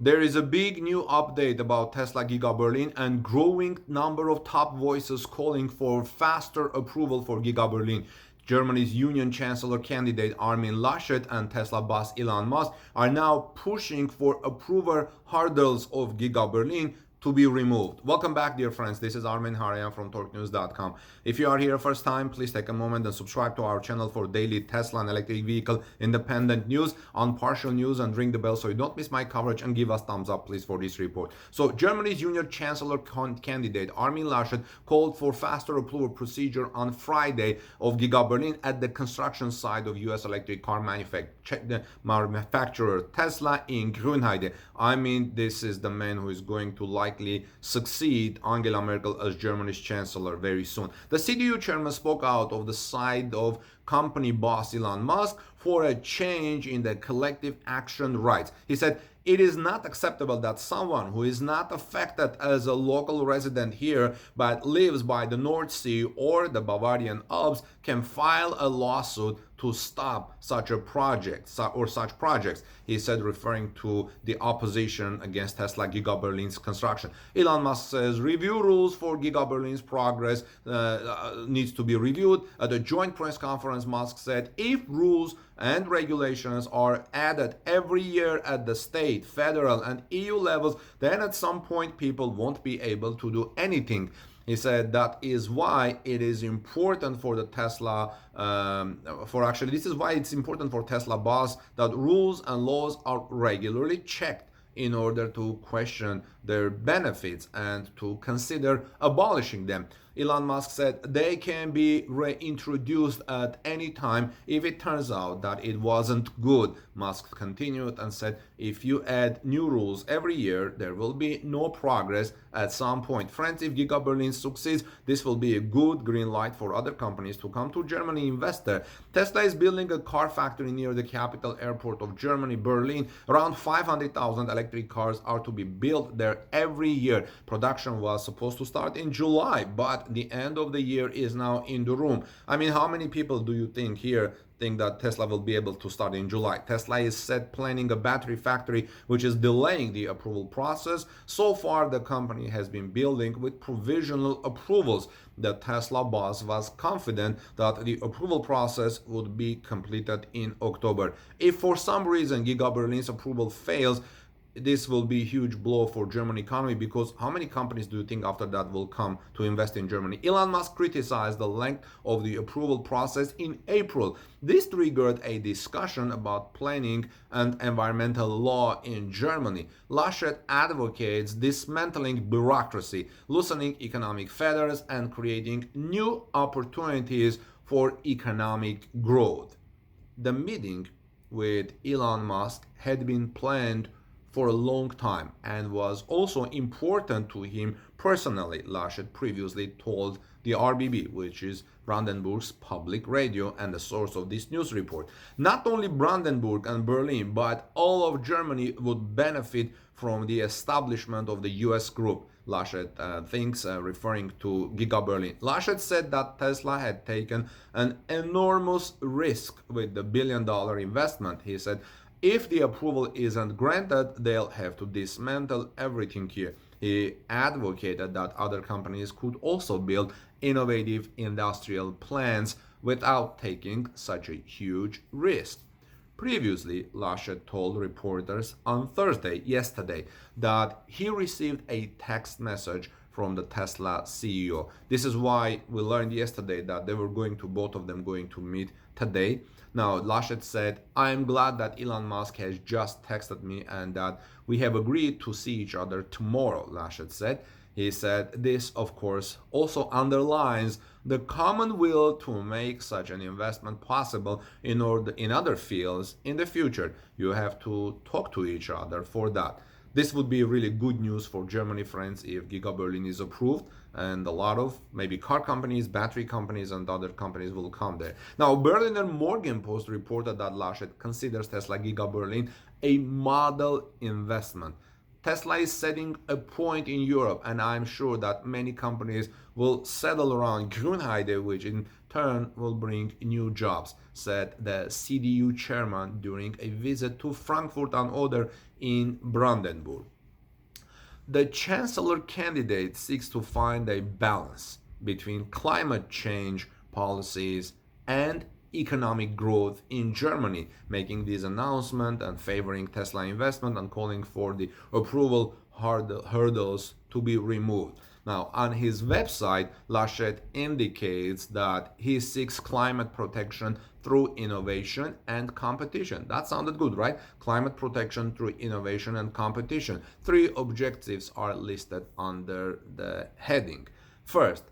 There is a big new update about Tesla Giga Berlin and growing number of top voices calling for faster approval for Giga Berlin. Germany's Union Chancellor candidate Armin Laschet and Tesla boss Elon Musk are now pushing for approval hurdles of Giga Berlin to be removed. Welcome back, dear friends. This is Armin Harayan from TalkNews.com. If you are here first time, please take a moment and subscribe to our channel for daily Tesla and electric vehicle independent news on partial news, and ring the bell so you don't miss my coverage, and give us thumbs up please for this report. So Germany's Union Chancellor candidate Armin Laschet called for faster approval procedure on Friday of Giga Berlin at the construction site of US electric car manufacturer Tesla in Grünheide. I mean, this is the man who is going to likely succeed Angela Merkel as Germany's chancellor very soon. The CDU chairman spoke out of the side of company boss Elon Musk for a change in the collective action rights. He said, "It is not acceptable that someone who is not affected as a local resident here but lives by the North Sea or the Bavarian Alps can file a lawsuit to stop such a project or such projects," he said, referring to the opposition against Tesla Giga Berlin's construction. Elon Musk says review rules for Giga Berlin's progress needs to be reviewed. At a joint press conference, Musk said if rules and regulations are added every year at the state, federal, and EU levels, then at some point people won't be able to do anything. He said that is why it is important for the Tesla, this is why it's important for Tesla boss that rules and laws are regularly checked in order to question their benefits and to consider abolishing them. Elon Musk said they can be reintroduced at any time if it turns out that it wasn't good. Musk continued and said, if you add new rules every year, there will be no progress at some point. Friends, if Giga Berlin succeeds, this will be a good green light for other companies to come to Germany invest there. Tesla is building a car factory near the capital airport of Germany, Berlin. Around 500,000 electric cars are to be built there every year. Production was supposed to start in July, but the end of the year is now in the room. I mean, how many people do you think here think that Tesla will be able to start in July? Tesla is set planning a battery factory, which is delaying the approval process. So far, the company has been building with provisional approvals. The Tesla boss was confident that the approval process would be completed in October. If for some reason Giga Berlin's approval fails, this will be a huge blow for German economy, because how many companies do you think after that will come to invest in Germany? Elon Musk criticized the length of the approval process in April. This triggered a discussion about planning and environmental law in Germany. Laschet advocates dismantling bureaucracy, loosening economic fetters, and creating new opportunities for economic growth. The meeting with Elon Musk had been planned for a long time and was also important to him personally, Laschet previously told the RBB, which is Brandenburg's public radio and the source of this news report. Not only Brandenburg and Berlin, but all of Germany would benefit from the establishment of the US group, Laschet thinks, referring to Giga Berlin. Laschet said that Tesla had taken an enormous risk with the billion-dollar investment. He said, if the approval isn't granted, they'll have to dismantle everything here. He advocated that other companies could also build innovative industrial plants without taking such a huge risk. Previously, Laschet told reporters on Thursday, yesterday, that he received a text message from the Tesla CEO. This is why we learned yesterday that both of them going to meet today. Now, Laschet said, I'm glad that Elon Musk has just texted me and that we have agreed to see each other tomorrow, Laschet said. He said, this, of course, also underlines the common will to make such an investment possible in other fields in the future. You have to talk to each other for that. This would be really good news for Germany, friends, if Giga Berlin is approved, and a lot of maybe car companies, battery companies, and other companies will come there. Now, Berliner Morgenpost reported that Laschet considers Tesla Giga Berlin a model investment. Tesla is setting a point in Europe, and I'm sure that many companies will settle around Grünheide, which in turn will bring new jobs, said the CDU chairman during a visit to Frankfurt am Oder in Brandenburg. The chancellor candidate seeks to find a balance between climate change policies and economic growth in Germany, making this announcement and favoring Tesla investment and calling for the approval hurdles to be removed. Now, on his website, Laschet indicates that he seeks climate protection through innovation and competition. That sounded good, right? Climate protection through innovation and competition. Three objectives are listed under the heading. First,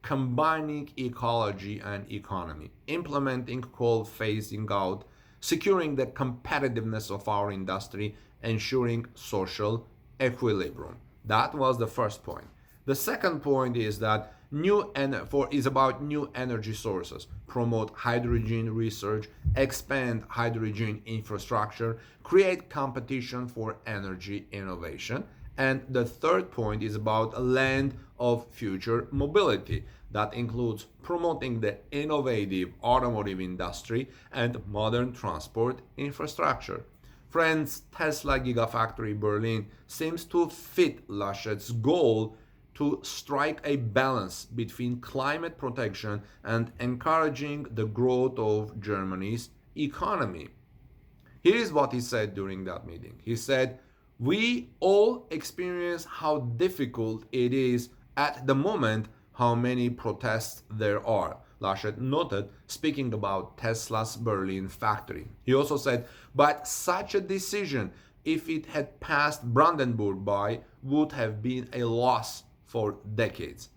combining ecology and economy, implementing coal phasing out, securing the competitiveness of our industry, ensuring social equilibrium. That was the first point. The second point is that is about new energy sources, promote hydrogen research, expand hydrogen infrastructure, create competition for energy innovation. And the third point is about a land of future mobility. That includes promoting the innovative automotive industry and modern transport infrastructure. Friends, Tesla Gigafactory Berlin seems to fit Laschet's goal to strike a balance between climate protection and encouraging the growth of Germany's economy. Here is what he said during that meeting. He said, "We all experience how difficult it is at the moment how many protests there are." Laschet noted, speaking about Tesla's Berlin factory. He also said, "But such a decision, if it had passed Brandenburg by, would have been a loss for decades."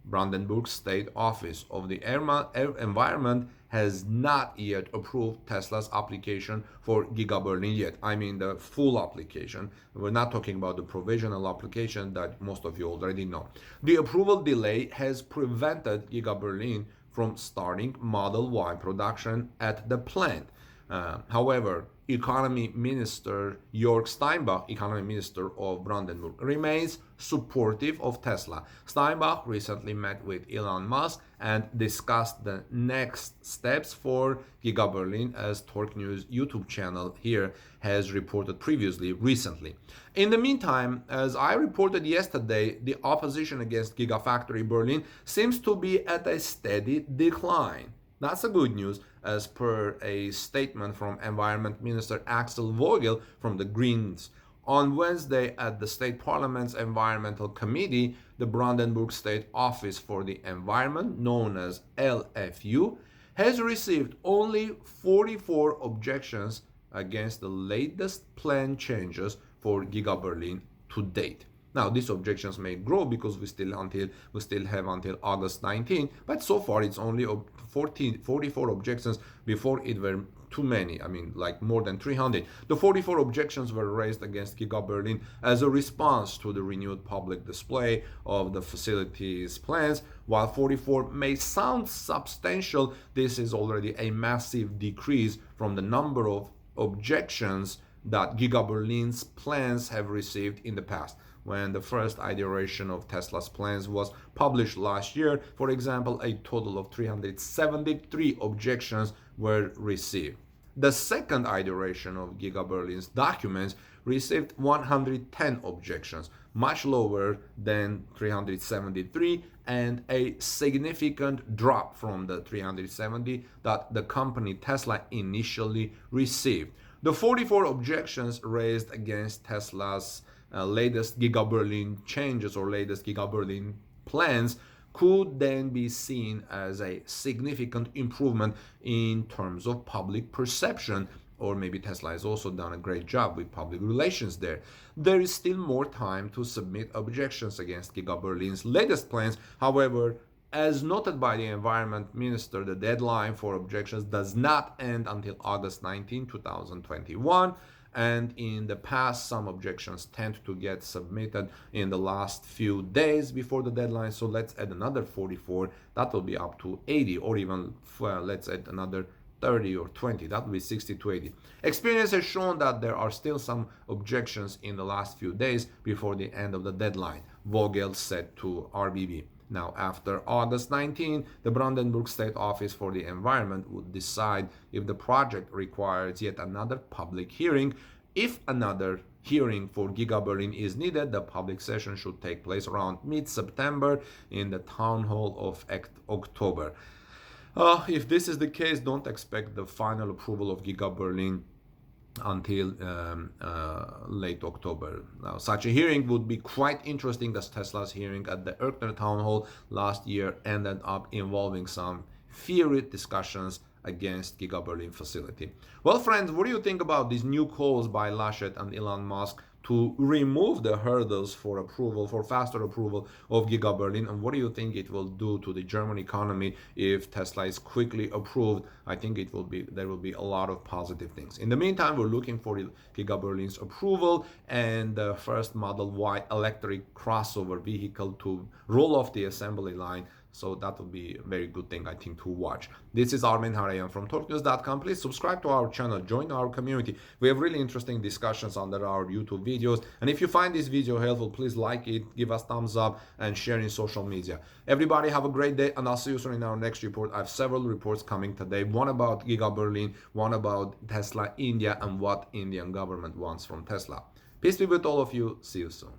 Brandenburg's state office of the environment has not yet approved Tesla's application for Giga Berlin yet. I mean the full application. We're not talking about the provisional application that most of you already know. The approval delay has prevented Giga Berlin from starting Model Y production at the plant. However, Economy Minister Jörg Steinbach, Economy Minister of Brandenburg, remains supportive of Tesla. Steinbach recently met with Elon Musk and discussed the next steps for Giga Berlin, as Torque News YouTube channel here has reported recently. In the meantime, as I reported yesterday, the opposition against Gigafactory Berlin seems to be at a steady decline. That's a good news, as per a statement from Environment Minister Axel Vogel from the Greens. On Wednesday, at the State Parliament's Environmental Committee, the Brandenburg State Office for the Environment, known as LFU, has received only 44 objections against the latest plan changes for Giga Berlin to date. Now, these objections may grow because we still have until August 19, but so far it's only 44 objections. Before it were too many, I mean like more than 300. The 44 objections were raised against Giga Berlin as a response to the renewed public display of the facility's plans. While 44 may sound substantial, this is already a massive decrease from the number of objections that Giga Berlin's plans have received in the past. When the first iteration of Tesla's plans was published last year, for example, a total of 373 objections were received. The second iteration of Giga Berlin's documents received 110 objections, much lower than 373, and a significant drop from the 370 that the company Tesla initially received. The 44 objections raised against Tesla's latest Giga Berlin changes or latest Giga Berlin plans could then be seen as a significant improvement in terms of public perception, or maybe Tesla has also done a great job with public relations there. There is still more time to submit objections against Giga Berlin's latest plans. However, as noted by the Environment Minister, the deadline for objections does not end until August 19, 2021. And in the past, some objections tend to get submitted in the last few days before the deadline. So let's add another 44. That will be up to 80, or even let's add another 30 or 20. That will be 60 to 80. Experience has shown that there are still some objections in the last few days before the end of the deadline, Vogel said to RBB. Now, after August 19, the Brandenburg State Office for the Environment would decide if the project requires yet another public hearing. If another hearing for Giga Berlin is needed, the public session should take place around mid-September in the town hall of October. If this is the case, don't expect the final approval of Giga Berlin until late October. Now, such a hearing would be quite interesting, as Tesla's hearing at the Erkner town hall last year ended up involving some fiery discussions against Giga Berlin facility. Well, friends, what do you think about these new calls by Laschet and Elon Musk to remove the hurdles for approval, for faster approval of Giga Berlin? And what do you think it will do to the German economy if Tesla is quickly approved? I think there will be a lot of positive things. In the meantime, we're looking for Giga Berlin's approval and the first Model Y electric crossover vehicle to roll off the assembly line. So that would be a very good thing, I think, to watch. This is Armin Laschet from TalkNews.com. Please subscribe to our channel, join our community. We have really interesting discussions under our YouTube videos. And if you find this video helpful, please like it, give us thumbs up, and share in social media. Everybody have a great day, and I'll see you soon in our next report. I have several reports coming today. One about Giga Berlin, one about Tesla India, and what Indian government wants from Tesla. Peace be with all of you. See you soon.